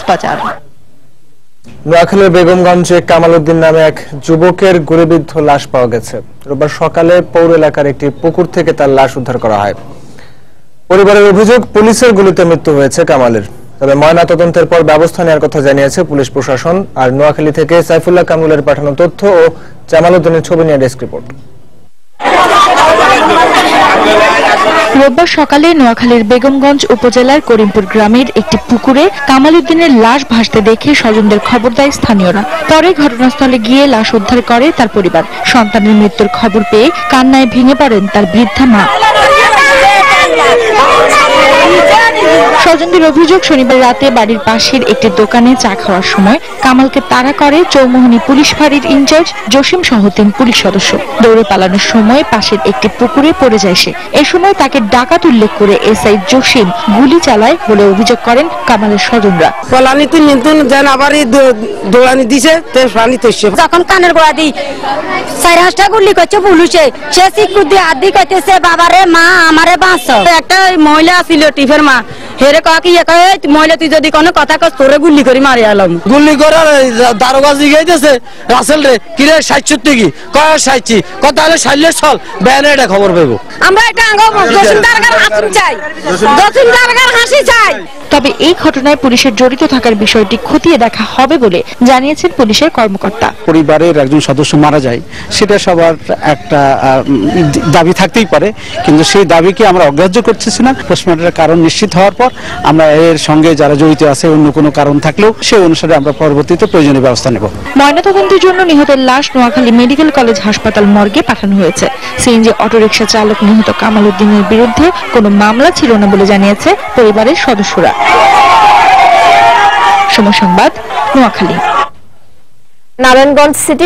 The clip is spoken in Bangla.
কক্সবাজার। নোয়াখালীর বেগমগঞ্জে কামাল উদ্দিন নামে এক যুবকের গুলিবিদ্ধ লাশ পাওয়া গেছে। রোববার সকালে পৌর এলাকার একটি পুকুর থেকে তার লাশ উদ্ধার করা হয়। পরিবারের অভিযোগ, পুলিশের গুলিতে মৃত্যু হয়েছে কামালের। তবে ময়নাতদন্তের পর ব্যবস্থা নেওয়ার কথা জানিয়েছে পুলিশ প্রশাসন। আর নোয়াখালী থেকে সাইফুল্লাহ কামরুলের পাঠানো তথ্য ও জামাল উদ্দিনের ছবি নিয়ে ডেস্ক রিপোর্ট। রোববার সকালে নোয়াখালীর বেগমগঞ্জ উপজেলার করিমপুর গ্রামের একটি পুকুরে কামাল উদ্দিনের লাশ ভাসতে দেখে স্বজনদের খবর দেয় স্থানীয়রা। পরে ঘটনাস্থলে গিয়ে লাশ উদ্ধার করে তার পরিবার। সন্তানের মৃত্যুর খবর পেয়ে কান্নায় ভেঙে পড়েন তার বৃদ্ধা মা। স্বজনদের অভিযোগ, শনিবার রাতে বাড়ির পাশের একটি দোকানে চা খাওয়ার সময় কামালকে তাড়া করে চৌমোহনী পুলিশ ফাঁড়ির ইনচার্জ জসিম সহ ৩ পুলিশ সদস্য। দৌড়ে পালানোর সময় পাশের একটি পুকুরে পড়ে যায় সে। এ সময় তাকে ডাকাত উল্লেখ করে এসআই জসিম গুলি চালায় বলে অভিযোগ করেন কামালের স্বজনরা। যখন কানের গোড়া দিই ৪-৫টা গুলি করছে পুলিশে, সে সিকুদি আদি করতেছে বাবারে মা আমারে বাঁচ। একটা মহিলা ছিল টিফের মা, হেরে কাকি মহিলা তুই যদি কোনো কথা কস তোরে গুলি করে মারি আলাম। গুলি করার দারোগা জিগাইতেছে রাসেল রে কিরে ৬৭ কি কয় ৬০ কথা হলে ৬০ চল ব্যানে এটা খবর পাইব। আমরা এটা দোষীদারকার হাসি চাই, দোষীদারকার হাসি চাই। তবে এই ঘটনায় পুলিশের জড়িত থাকার বিষয়টি খতিয়ে দেখা হবে বলে জানিয়েছেন পুলিশের কর্মকর্তা। পরিবারের একজন সদস্য মারা যায়, সেটা সবার একটা দাবি থাকতেই পারে, কিন্তু সেই দাবিকে আমরা অগ্রাহ্য করতেছি না। পোস্টমর্টমের কারণ নিশ্চিত হওয়ার পর আমরা এর সঙ্গে যারা জড়িত আছে অন্য কোনো কারণ থাকলেও সেই অনুসারে আমরা পরবর্তীতে প্রয়োজনীয় ব্যবস্থা নেব। ময়নাতদন্তের জন্য নিহতের লাশ নোয়াখালী মেডিকেল কলেজ হাসপাতাল মর্গে পাঠানো হয়েছে। সিএনজি অটোরিকশা চালক নিহত কামাল উদ্দিনের বিরুদ্ধে কোনো মামলা ছিল না বলে জানিয়েছে পরিবারের সদস্যরা। সময় সংবাদ, নোয়াখালী। নারায়ণগঞ্জ সিটি